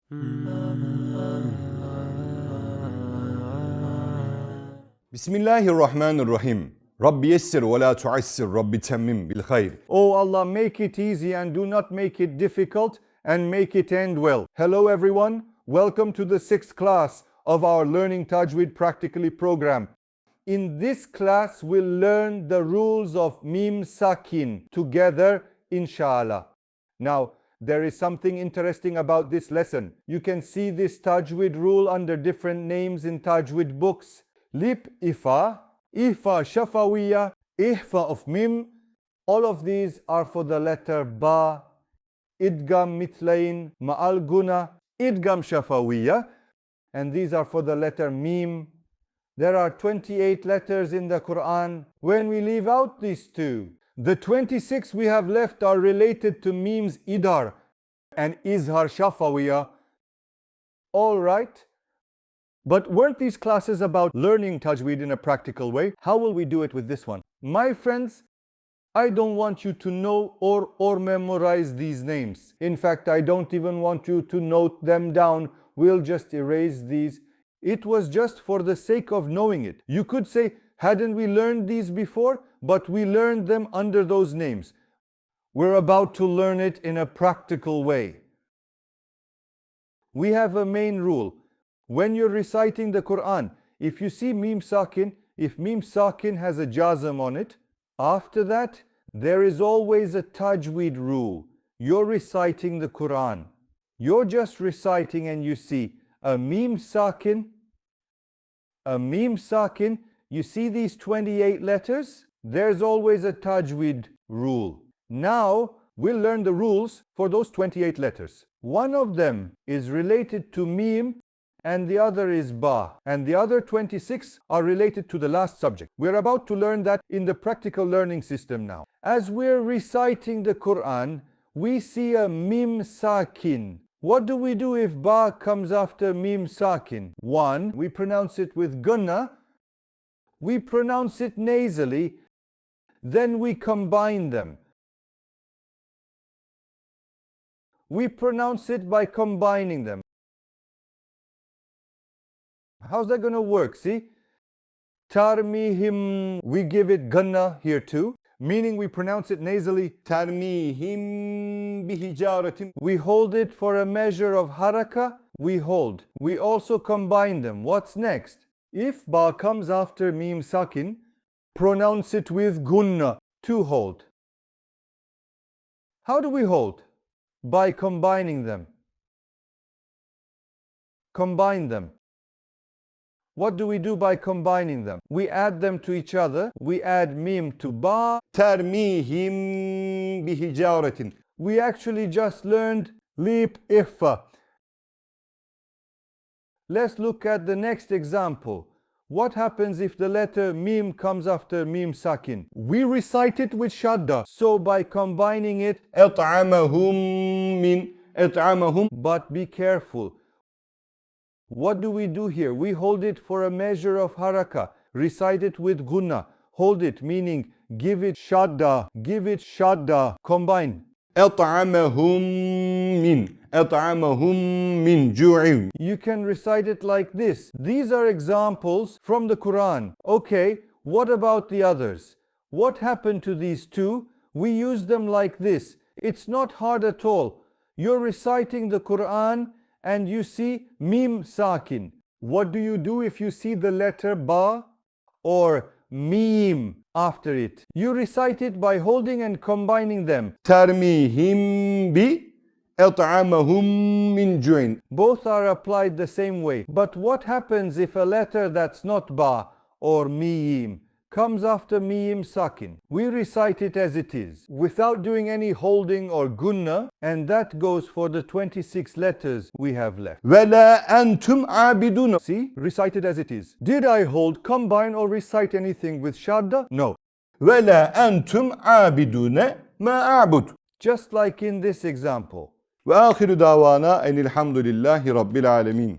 Bismillahirrahmanirrahim. Rabbi yessir wa la tu'assir, Rabbi temmim bil khair. Oh Allah, make it easy and do not make it difficult, and make it end well. Hello everyone, welcome to the 6th class of our Learning Tajweed Practically program. In this class, we'll learn the rules of Meem Sakin together, inshallah. Now, there is something interesting about this lesson. You can see this Tajweed rule under different names in Tajweed books. Lip Ifa, Shafawiyah, Ihfa of Mim. All of these are for the letter Ba, Idgam Mitlain, Ma'al Guna, Idgam Shafawiyah. And these are for the letter Meem. There are 28 letters in the Quran. When we leave out these two, the 26 we have left are related to Meem's Idar and Izhar Shafawiyah. All right. But weren't these classes about learning Tajweed in a practical way? How will we do it with this one? My friends, I don't want you to know or memorize these names. In fact, I don't even want you to note them down. We'll just erase these. It was just for the sake of knowing it. You could say, hadn't we learned these before? But we learned them under those names. We're about to learn it in a practical way. We have a main rule. When you're reciting the Quran, if you see Meem Sakin, if Meem Sakin has a jazm on it, after that, there is always a Tajweed rule. You're reciting the Quran. You're just reciting and you see a Meem Sakin, you see these 28 letters? There's always a Tajweed rule. Now, we'll learn the rules for those 28 letters. One of them is related to Meem, and the other is Ba, and the other 26 are related to the last subject. We're about to learn that in the practical learning system now. As we're reciting the Quran, we see a Meem Sakin. What do we do if Ba comes after Meem Sakin? One, we pronounce it with Gunna. We pronounce it nasally. Then we combine them. We pronounce it by combining them. How's that going to work? See? Tarmihim, we give it Gunna here too, meaning we pronounce it nasally. Tarmihim bihijaratin. We hold it for a measure of haraka. We hold. We also combine them. What's next? If Ba comes after Meem Sakin, pronounce it with Gunna to hold. How do we hold? By combining them. Combine them. What do we do by combining them? We add them to each other. We add Meem to Ba. Tarmihim bihijaratin. We actually just learned Lip Ifa. Let's look at the next example. What happens if the letter Meem comes after Meem Sakin? We recite it with Shadda. So by combining it, at'amahum min at'amahum. But be careful. What do we do here? We hold it for a measure of haraka. Recite it with Gunna. Hold it, meaning give it Shadda. Give it Shadda. Combine. At'amahum min ju'in. You can recite it like this. These are examples from the Quran. Okay, what about the others? What happened to these two? We use them like this. It's not hard at all. You're reciting the Quran and you see Meem Sakin. What do you do if you see the letter Ba or Meem after it? You recite it by holding and combining them. Tarmihim bi at'amahum min ju'in. Both are applied the same way. But what happens if a letter that's not Ba or Meem comes after Meem Sakin? We recite it as it is, without doing any holding or Gunna, and that goes for the 26 letters we have left. وَلَا أَنْتُمْ عَابِدُونَ. See? Recite it as it is. Did I hold, combine, or recite anything with Shadda? No. وَلَا أَنْتُمْ عَابِدُونَ مَا أَعْبُدُ. Just like in this example. وآخر دعوانا أن الحمد لله رب العالمين.